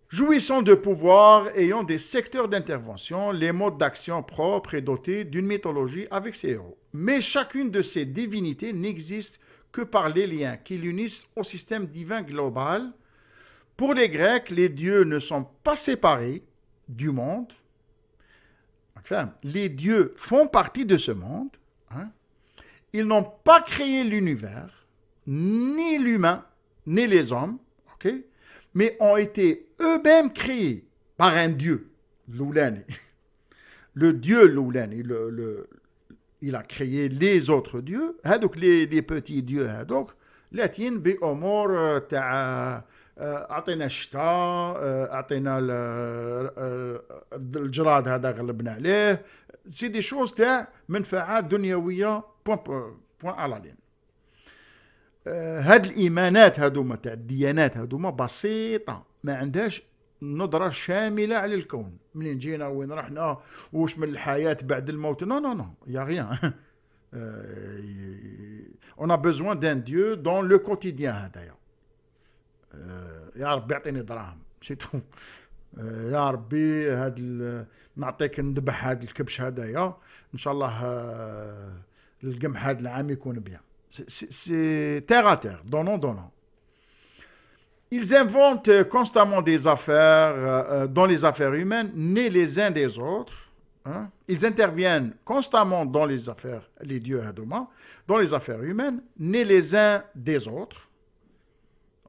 Jouissant de pouvoir, ayant des secteurs d'intervention, les modes d'action propres et dotés d'une mythologie avec ses héros. Mais chacune de ces divinités n'existe que par les liens qui l'unissent au système divin global. Pour les Grecs, les dieux ne sont pas séparés du monde. Enfin, les dieux font partie de ce monde. Hein. Ils n'ont pas créé l'univers, ni l'humain, ni les hommes. Okay? Mais ont été eux-mêmes créés par un dieu, l'Oulani. Le dieu l'Oulani, il a créé les autres dieux, donc les petits dieux, donc لاتين بأمور تاع أعطينا الشتاء، أعطينا الجراد هذا غلبنا عليه، سي دي شوز تاع منفعات دنيوية بوان على لين. هاد الإيمانات هادوما تاع الديانات هادوما بسيطة، ما عندهاش نظرة شاملة على الكون، منين جينا وين رحنا واش من الحياة بعد الموت. نو نو نو، يا غيان. On a besoin d'un Dieu dans le quotidien هدايا. يا ربي يعطيني دراهم، سي تو. يا ربي نعطيك نذبح هاد الكبش هدايا، ان شاء الله القمح هاد العام يكون بيان. C'est terre à terre, donnant. Ils inventent constamment des affaires dans les affaires humaines, nées les uns des autres. Hein? Ils interviennent constamment dans les affaires, les dieux Hadouma, dans les affaires humaines, nés les uns des autres.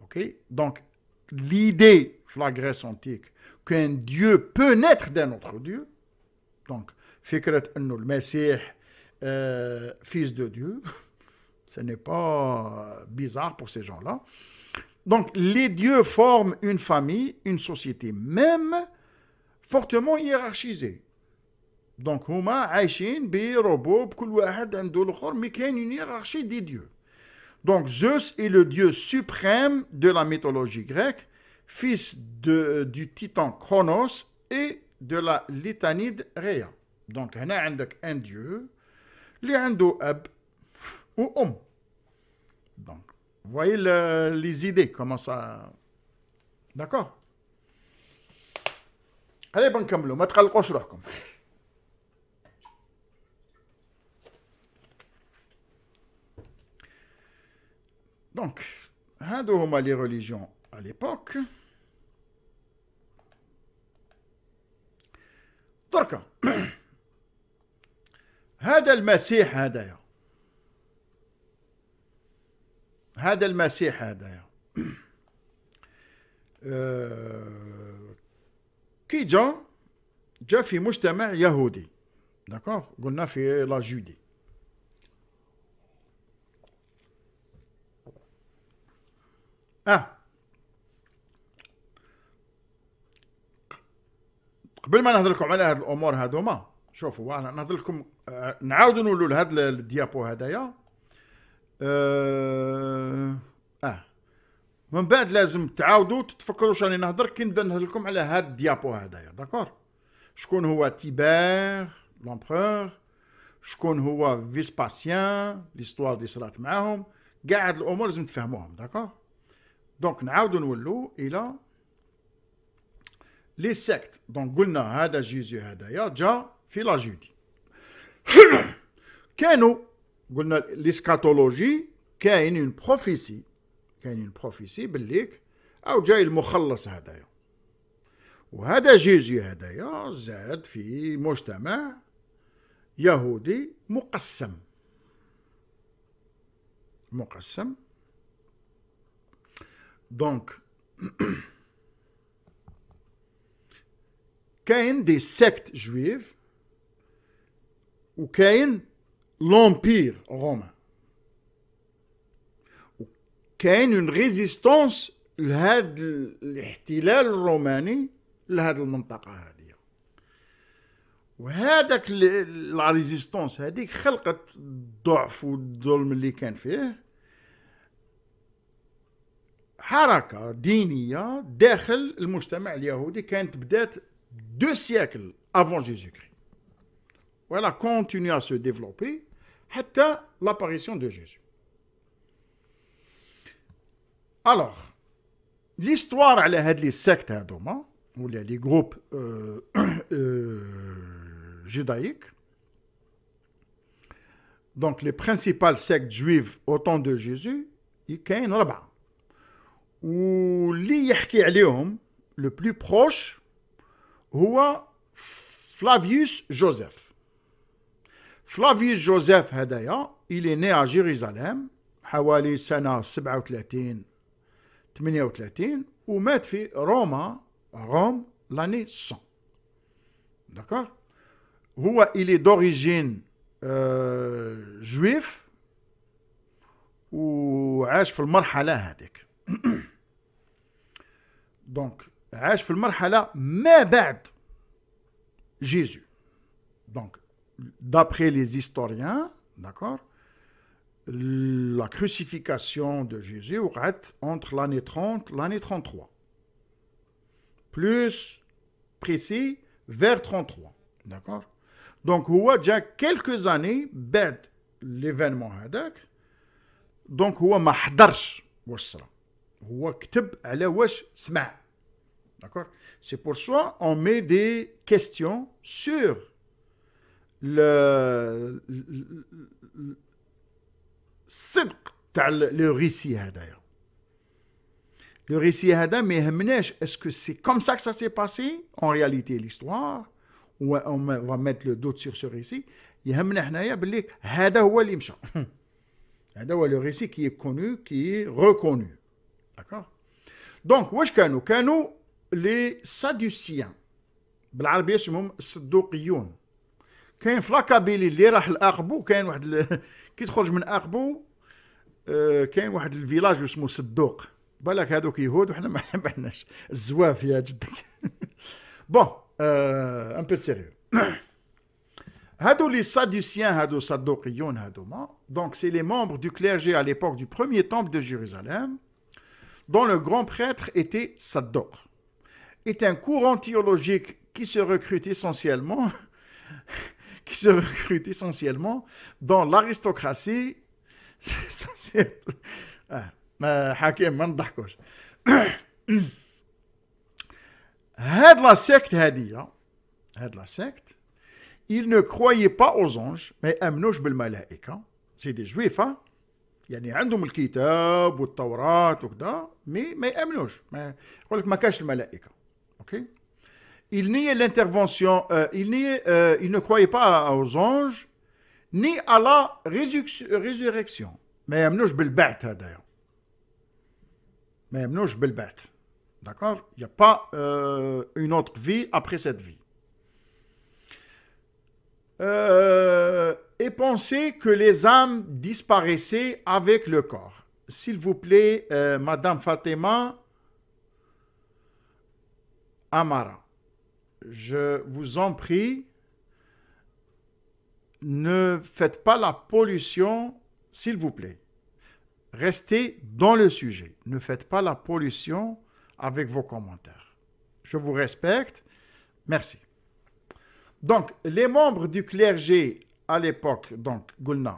Okay? Donc, l'idée, la Grèce antique, qu'un dieu peut naître d'un autre dieu, donc, fikrat annou le Messie, fils de Dieu, ce n'est pas bizarre pour ces gens-là. Donc, les dieux forment une famille, une société même fortement hiérarchisée. Donc, هما عايشين بربوب كل واحد عنده الآخر، mais كاين une hiérarchie des dieux. Donc, Zeus est le dieu suprême de la mythologie grecque, fils du titan Chronos et de la lithanide Rhea. Donc, هنا عندك un dieu اللي عنده أب وأم. Donc, vous voyez les idées, comment ça... D'accord? Allez, بنكملوا، ما تقلقوش روحكم. Donc, هادو هما les religions à l'époque. دركا هذا المسيح هذايا، هذا المسيح هذايا كي جا في مجتمع يهودي، داكوغ، قلنا في لا جودي. قبل ما نهضر لكم على هاد الامور هادوما، شوفوا انا نهضر لكم، نعاودوا نولوا لهذا الديابو هدايا. من بعد لازم تعاودوا تتفكروا واش راني نهضر كي نبدا نهضر لكم على هاد الديابو هدايا، داكور؟ شكون هو تيبير لامبرور، شكون هو فيسباسيان، ليستوار اللي صرات معاهم، كاع هاد الامور لازم تفهموهم، داكور؟ دونك نعاودوا نولوا الى لي سيكت. دونك قلنا هذا جيزو هدايا جا في لا جودي. كانوا قلنا ليسكاتولوجي، كاين اون بروفيسي، كاين اون بروفيسي بالليك او جاي المخلص هدايا، وهذا جيزو هدايا زاد في مجتمع يهودي مقسم. دونك كاين دي سيكت جويف وكاين لومبير رومان، وكاين اون ريزيستونس لهذا الاحتلال الروماني لهذه المنطقه هذه، وهذاك لا ريزيستونس هذيك خلقت الضعف والظلم اللي كان فيه. حركه دينيه داخل المجتمع اليهودي كانت بدات 2 siècles avant Jésus-Christ. Elle a continué à se développer حتى l'apparition de Jésus. Alors, l'histoire على هاد لي سيكت هادوما ولا لي جروب judaïques. Donc les principales sectes juives au temps de Jésus كاين 4، واللي يحكي عليهم le plus proche هو فلافيوس جوزيف. فلافيوس جوزيف هدايا il est né à Jérusalem حوالي سنة 37 38 ومات في روم l'année 100. D'accord. هو il est d'origine juif وعاش في المرحلة هذيك. دونك عاش في المرحلة ما بعد جيزو. Donc, d'après les historiens, d'accord, la crucifixion de Jésus وقعت entre l'année 30 l'année 33. Plus précis, vers 33. D'accord. Donc, هو جا quelques années بعد l'événement هذاك. Donc, هو ما حضرش واش صرا. هو كتب على واش سمع. D'accord. C'est pour ça on met des questions sur الصدق تاع لو ريسي هذايا. لو ريسي هذا ما يهمناش اسكو سي كوم سا que ça s'est passé en réalité l'histoire ou on va mettre le doute sur ce récit. يهمنا حنايا باللي هذا هو اللي مشى. هذا هو لو ريسي qui est connu, qui est reconnu. D'accord. Donc واش كانوا لي سادوسيان بالعربيه اسمهم الصدوقيون. كاين في لاكابيلي اللي راح لاقبو، كاين واحد كي تخرج من اقبو كاين واحد الفيلاج اسمه صدوق، بالك هذوك يهود وحنا ما عندناش الزواف يا جدك. بون ان بو سيريو. هادو لي سادوسيان هادو صدوقيون هادوما. دونك سي لي ممبres du clergé à l'époque du premier temple de Jérusalem dont le grand prêtre était Sadok. Est un courant théologique qui se recrute essentiellement dans l'aristocratie. حاكم ما نضحكوش. هاد لا سيكت هادية، هاد لا سيكت ils ne croyaient pas aux anges ما يأمنوش بالملائكة. سي دي جويف يعني عندهم الكتاب والتوراة وكذا، مي ما يأمنوش، ما يقول لك ما كاش الملائكة. اوكي. il niait l'intervention, il ne croyait pas aux anges, ni à la résurrection. ما يمنوش بالبعث هذايا. ما يمنوش بالبعث. D'accord? Il n'y a pas une autre vie après cette vie. Et pensait que les âmes disparaissaient avec le corps. S'il vous plaît, Madame Fatima Amara, je vous en prie, ne faites pas la pollution, s'il vous plaît. Restez dans le sujet. Ne faites pas la pollution avec vos commentaires. Je vous respecte. Merci. Donc, les membres du clergé à l'époque, donc, Goulna,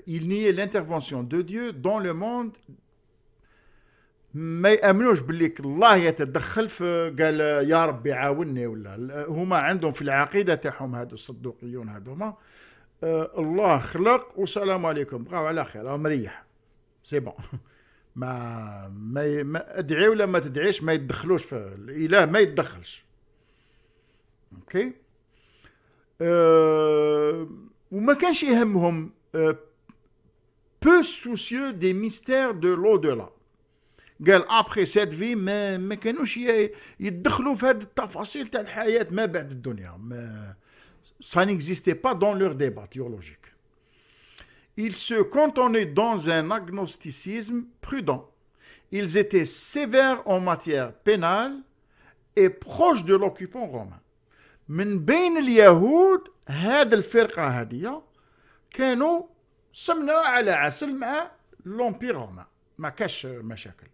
ils niaient l'intervention de Dieu dans le monde. ما يأمنوش باللي الله يتدخل في قال يا ربي يعاونني ولا هما عندهم في العقيدة تاعهم هادو الصدوقيون هادوما الله خلق والسلام عليكم بقاو على خير مريح سي بون ما ادعي ولا ما تدعيش ما يتدخلوش في الاله ما يتدخلش اوكي وما كانش يهمهم peu soucieux des mystères de l'au-delà. قال après cette vie ما كانوش يدخلوا في هذه التفاصيل تاع الحياة ما بعد الدنيا. Ça n'existait pas dans leur débat théologique. Ils se cantonnaient dans un agnosticisme prudent. Ils étaient sévères en matière pénale et proches de l'occupant romain. من بين اليهود هذه الفرقة هذه كانوا سمنة على عسل مع l'Empire romain. ما كاش مشاكل.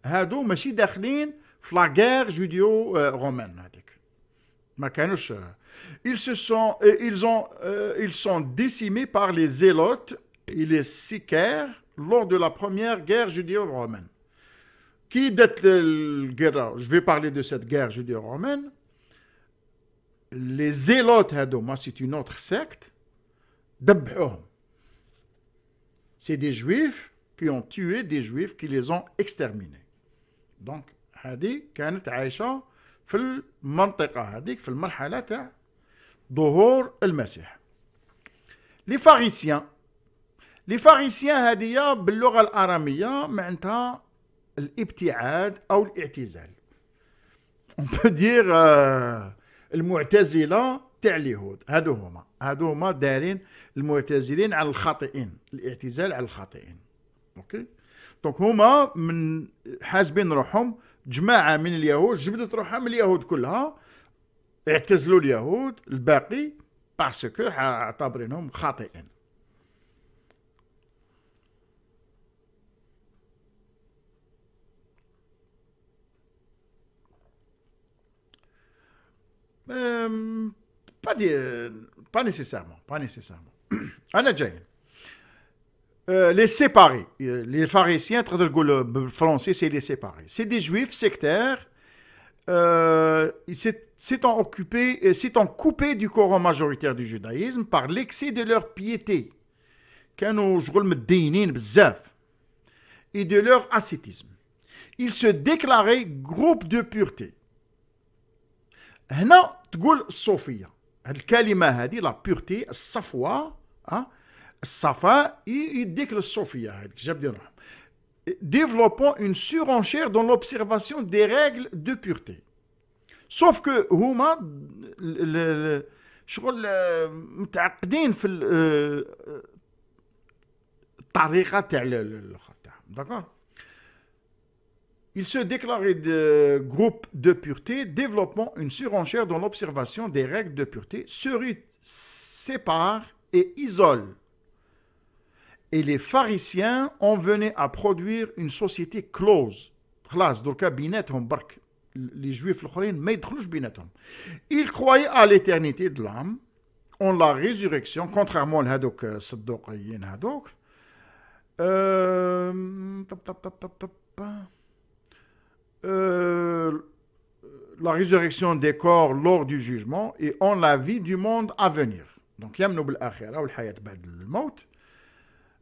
هادو ماشي داخلين في لا غير جوديو رومان هذيك ما كانوش ils sont décimés par les zélotes et les sicaires lors de la première guerre judéo-romaine. Qui date الguerre, je vais parler de cette guerre judéo-romaine. Les zélotes هادوما c'est une autre secte دبحوهم. C'est des juifs qui ont tué des juifs qui les ont exterminés. Donc هذه كانت عايشة في المنطقة هذيك في المرحلة تاع ظهور المسيح. Les pharisiens هذه باللغة الآرامية معناتها الابتعاد أو الاعتزال. On peut dire المعتزلة تاع اليهود هادو هما دارين المعتزلين على الخاطئين الاعتزال على الخاطئين. اوكي دونك هما من حاسبين روحهم جماعة من اليهود جبدت روحها من اليهود كلها اعتزلوا اليهود الباقي باسكو اعتبرينهم خاطئين. pas nécessairement أنا جاي. Les séparés, les pharisiens, le français, c'est les séparés. C'est des juifs sectaires, s'étant coupés du courant majoritaire du judaïsme par l'excès de leur piété, et de leur ascétisme. Ils se déclaraient groupe de pureté. هنا تقول الصوفية الكلمة هذه la pureté الصفوة الصفاء يديك للصوفية هذيك جاب دي روحهم. Développant une surenchère dans l'observation des règles de pureté. Sauf que هما شغل متعقدين في الطريقة تاع الاخر تاعهم. D'accord. Ils se déclaraient de groupe de pureté, développant une surenchère dans l'observation des règles de pureté, se séparent et isolent. Et les pharisiens en venaient à produire une société close. خلاص دركا بيناتهم برك les juifs الاخرين ما يدخلوش بيناتهم. Ils croyaient à l'éternité de l'âme, en la résurrection, contrairement لهذوك الصدوقيين هذوك. La résurrection des corps lors du jugement et en la vie du monde à venir. Donc, يمنوا بالآخرة والحياة بعد الموت.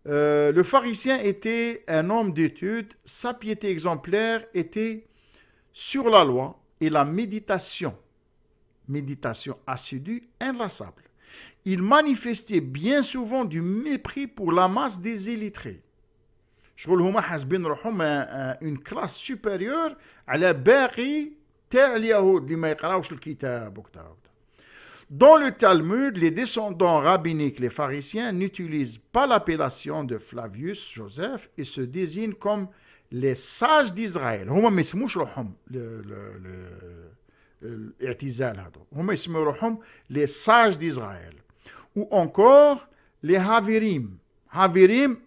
Le pharisien était un homme d'étude, sa piété exemplaire était sur la loi et la méditation méditation assidue, inlassable. Ils manifestaient bien souvent du mépris pour la masse des illettrés. شغل هما حاسبين روحهم une classe supérieure على باقي تاع اليهود اللي ما يقراوش الكتاب وكذا. Dans le Talmud, les descendants rabbiniques, les pharisiens, n'utilisent pas l'appellation de Flavius Joseph et se désignent comme les sages d'Israël. هما ما يسموش روحهم الاعتزال هذا. هما يسموا روحهم les sages d'Israël. Ou encore les Havirim. Havirim,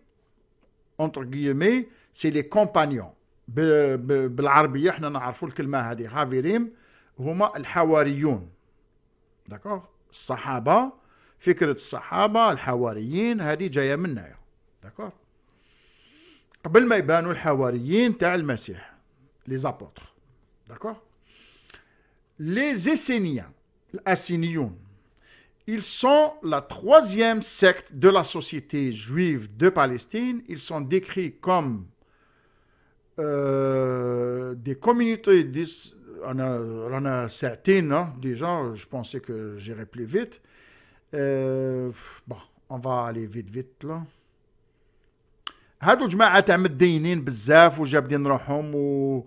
entre guillemets, c'est les compagnons. بالعربية احنا نعرفوا الكلمة هذه. هافيريم هما الحواريون. داكوغ؟ الصحابة، فكرة الصحابة الحواريين هذه جاية منا. داكوغ؟ قبل ما يبانوا الحواريين تاع المسيح. les apôtres. داكوغ؟ les Esséniens, الأسينيون. Ils sont la troisième secte de la société juive de Palestine. Ils sont décrits comme des communautés. On a certaines, déjà, je pensais que j'irais plus vite. Bon, on va aller vite là. هادو جماعة تاع متدينين بزاف وجابدين روحهم و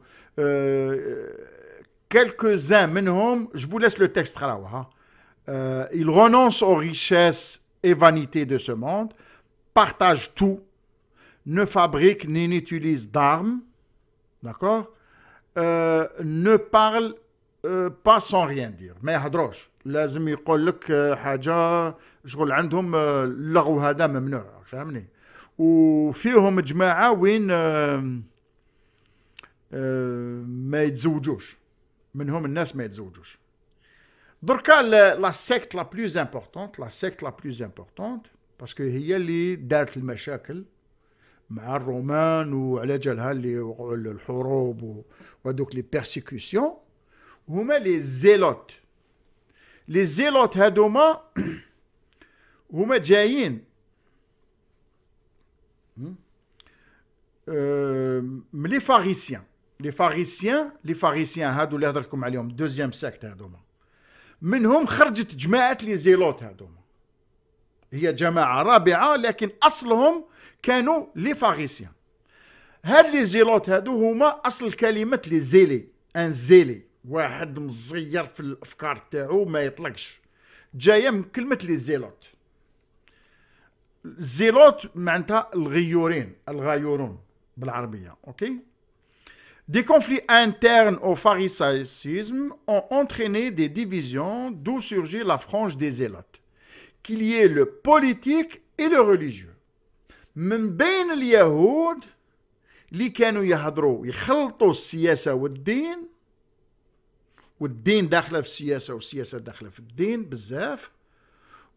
quelques-uns منهم, je vous laisse le texte تقراوها. Ils renoncent aux richesses et vanités de ce monde, partagent tout, ne fabriquent ni n'utilisent d'armes, d'accord, ne parlent pas sans rien dire. ما يهضروش, لازم يقول لك حاجة شغل عندهم اللغو هذا ممنوع, فهمني. وفيهم جماعة وين ما يتزوجوش, منهم الناس ما يتزوجوش. دركا la secte la plus importante, parce que هي اللي دارت المشاكل مع الرومان وعلى جالها اللي وقعوا الحروب وهذوك لي بيرسيكوسيون, هما لي زيلوت. لي زيلوت هادوما هما جايين من لي فاريسيان. لي فاريسيان هادو اللي هضرتكم عليهم دوزيام سيكت هادوما, منهم خرجت جماعة لي زيلوت هادوما. هي جماعة رابعة لكن أصلهم كانوا لي فاريسيان. هاد لي زيلوت هادو هما أصل كلمة لي زيلي. ان زيلي واحد مزير في الأفكار تاعو ما يطلقش, جاية من كلمة لي زيلوت. الزيلوت معناتها الغيورون بالعربية. اوكي. Des conflits internes au pharisaïsme ont entraîné des divisions, d'où surgit la frange des zélotes, qu'il y ait le politique et le religieux. من بين اليهود اللي كانوا يهضروا يخلطوا السياسة والدين داخله في السياسة والسياسة داخله في الدين بزاف,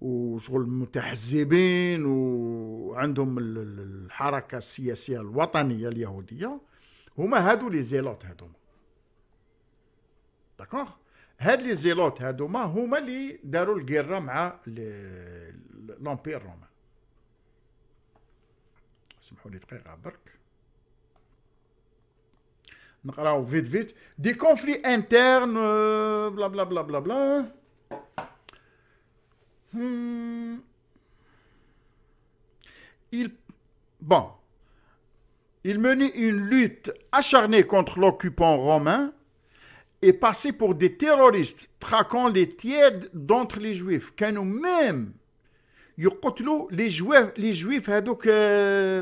وشغل متحزبين وعندهم الحركة السياسية الوطنية اليهودية, هما هادو لي زيلوت هادوما. داكوغ؟ هاد لي زيلوت هادوما هما اللي داروا الجيرة مع لومبير رومان. سمحوا لي دقيقة برك نقراو فيت. دي كونفلي انترن بلا بلا بلا بلا بلا. Il menait une lutte acharnée contre l'occupant romain et passait pour des terroristes, traquant les tièdes d'entre les juifs. كانوا même يقتلوا les juifs هذوك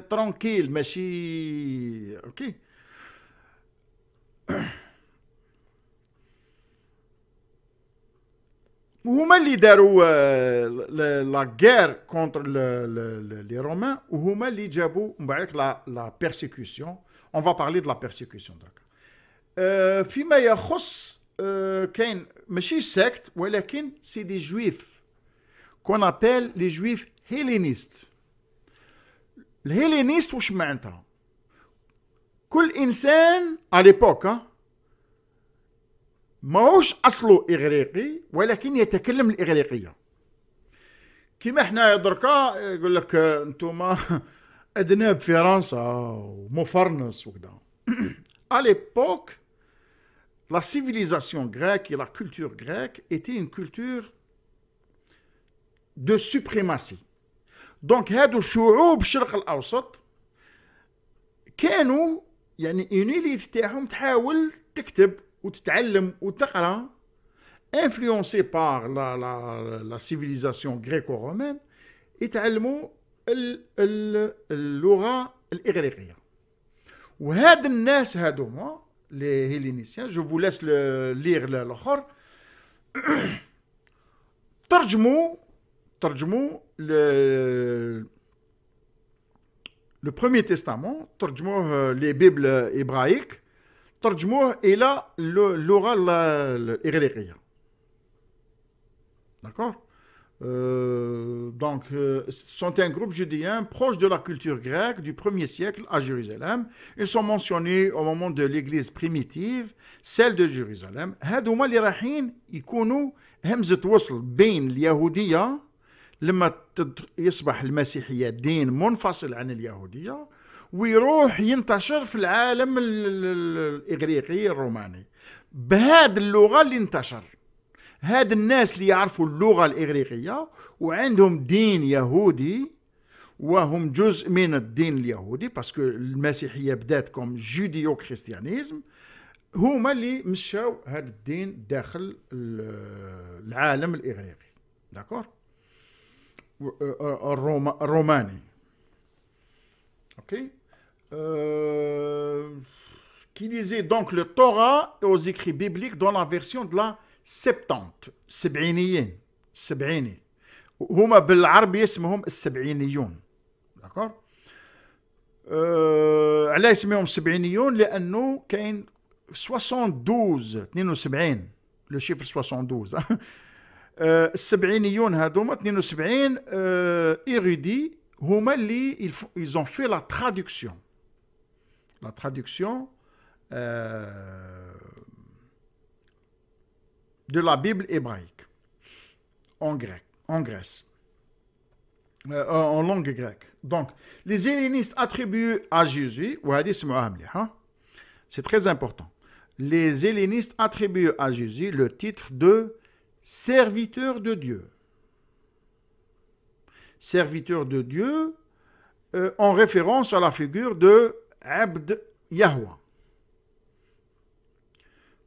tranquille ماشي اوكي. وهما اللي داروا لا غير كونتر لي رومان, وهما اللي جابوا من بعد لا بيرسيكوسيون. اون فا بارلي دو لا بيرسيكوسيون درك. فيما يخص كاين ماشي سيكت ولكن سي دي جويف كون ابيل لي جويف هيلينيست. الهيلينيست واش معناتها؟ كل انسان على ليبوك ماهوش أصله إغريقي ولكن يتكلم الإغريقية. كيما احنا دركا يقول لك انتوما أذناب فرنسا ومفرنس وكذا. على ليبوك la civilisation grecque et la culture grecque étaient une culture de suprématie. دونك هادو الشعوب الشرق الاوسط كانوا يعني اونيليت تاعهم تحاول تكتب وتتعلم وتقرا انفلونسي بار لا سيفيليزاسيون غريكو-رومين يتعلموا اللغه الاغريقيه. وهاد الناس هادوما لي هيلينيسيان جو فو لاس لير الاخر ترجموا le premier testament, ترجموه les bibles hébraïques, ترجموه إلى اللغة الإغريقية. D'accord? Donc, sont un groupe judéen proche de la culture grecque du 1er siècle à Jérusalem. Ils sont mentionnés au moment de l'église primitive, celle de Jérusalem. هادوما اللي رايحين يكونوا همزة وصل بين اليهودية لما يصبح المسيحية دين منفصل عن اليهودية ويروح ينتشر في العالم الإغريقي الروماني بهذه اللغة اللي انتشر. هاد الناس اللي يعرفوا اللغة الإغريقية وعندهم دين يهودي وهم جزء من الدين اليهودي باسكو المسيحية بدات كوم جوديو كريستيانيزم هما اللي مشاو هذا الدين داخل العالم الإغريقي. داكور الروماني. Ok. Qui lisait donc le Torah et aux écrits bibliques dans la version de la Septante. سبعينيين. سبعيني. هما بالعربي اسمهم السبعينيون. d'accord. علاش يسميهم السبعينيون؟ لأنه كاين 72 لو شيفر 72 السبعينيون هادوما 72 érudits هما اللي ils ont fait la traduction de la Bible hébraïque en grec, en Grèce, en langue grecque. Donc, les hellénistes attribuent à Jésus, c'est très important, les hellénistes attribuent à Jésus le titre de serviteur de Dieu. Serviteur de Dieu en référence à la figure de Abd Yahweh.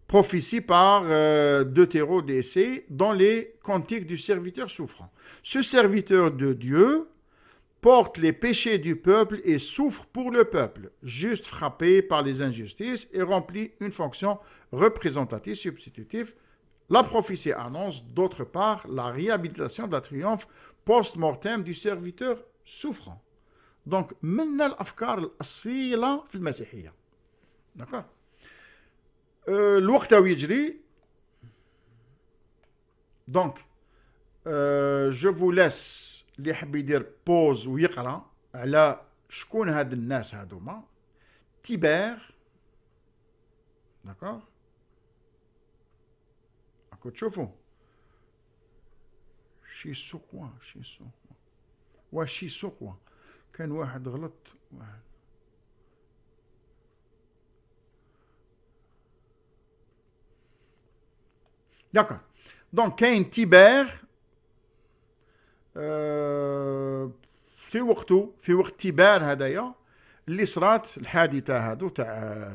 Prophétie par Deutérodécée dans les cantiques du serviteur souffrant. Ce serviteur de Dieu porte les péchés du peuple et souffre pour le peuple, juste frappé par les injustices et remplit une fonction représentative substitutive. La prophétie annonce d'autre part la réhabilitation de la triomphe post-mortem du serviteur souffrant. Donc, من الأفكار الأصيلة في المسيحية. D'accord. الوقت يجري. Donc, je vous laisse اللي يحب يدير بوز ويقرا على شكون هاد الناس هادوما. تيبير. D'accord. راكو تشوفوا شي سوقوا كان واحد غلط واحد. داكور. دونك كاين تيبير في وقت تيبير هدايا اللي صرات الحادثه هادو تاع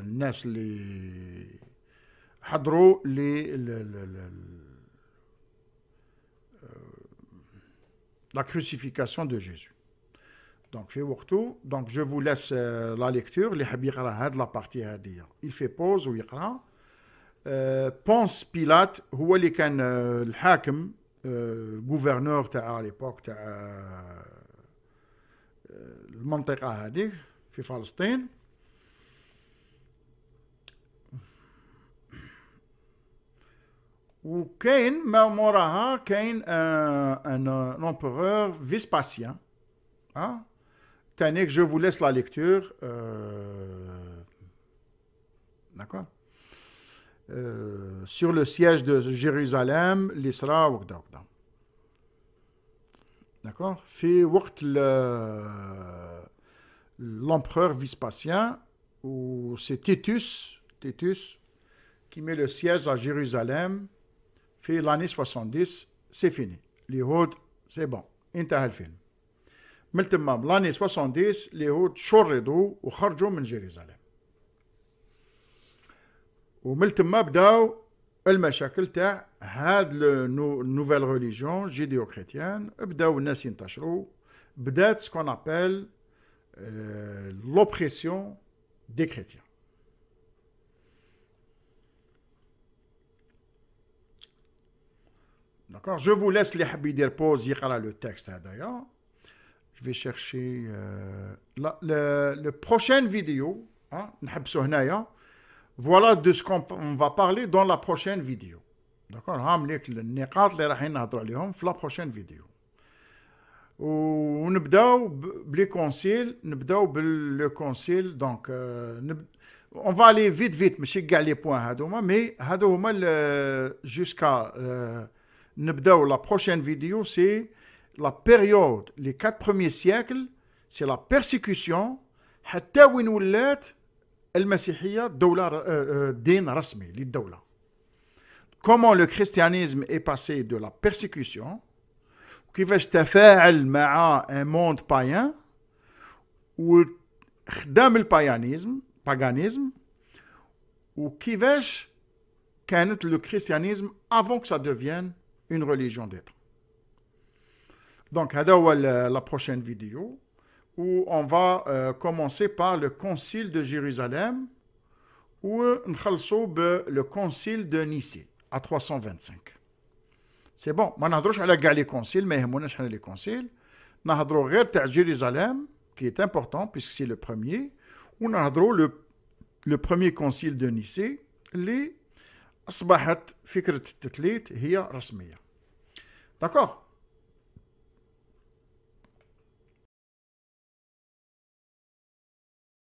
الناس اللي حضروا la crucifixion de Jésus. Donc, في وقته. Donc, je vous laisse la lecture. اللي حاب يقرا هاد لا بارتي هادية il fait pause ويقرا. بونس بيلات هو اللي كان الحاكم الجوفرنور تاع ليبوك تاع المنطقة هذه في فلسطين. وكاين ما موراها كاين ان امبيرور فيسباسيان. تانيك je vous laisse la lecture. D'accord. Sur le siège de Jérusalem, l'Isra وكذا وكذا. D'accord. في وقت l'empereur Vespasien ou c'est Titus qui met le siège à Jérusalem في l'année 70 c'est fini اليهود c'est bon انتهى الفيلم من تما l'année 70 اليهود شردوا وخرجوا من جيروزالم ومن تما بداو المشاكل تاع هاد النوفيل ريليجيون جيديو كريتيان بداو الناس ينتشروا بدات سكون ابل l'oppression des chrétiens. D'accord, je vous laisse les habits pause يقرا le texte d'ailleurs. Je vais chercher le prochaine vidéo hein نحبسوا هنايا. Voilà de ce qu'on va parler dans la prochaine vidéo. D'accord, هامليك النقاط اللي راح نهضروا عليهم في la prochaine vidéo. ونبداو بلي كونسيل نبداو بالكونسيل دونك on va aller vite ماشي كاع لي بوين هادوما مي هادو هما jusqu'à نبداو la prochaine vidéo c'est la période les 4 premiers siècles c'est la persécution حتى وين ولات المسيحية دولة دين رسمي للدولة. Comment le christianisme est passé de la persécution وكيفاش تفاعل مع un monde païen وخدام الباغانيزم وكيفاش كانت le christianisme avant que ça devienne une religion d'être. Donc هذا هو la prochaine vidéo où on va commencer par le concile de Jérusalem ونخلصوا le concile de Nicée à 325. C'est bon, ما نهضروش على كاع لي كونسيل ما يهموناش حنا لي كونسيل نهضروا غير تاع جيروزالم qui est important puisque c'est le premier ونهضروا le premier concile de Nicée اللي أصبحت فكرة التثليث هي رسمية. D'accord.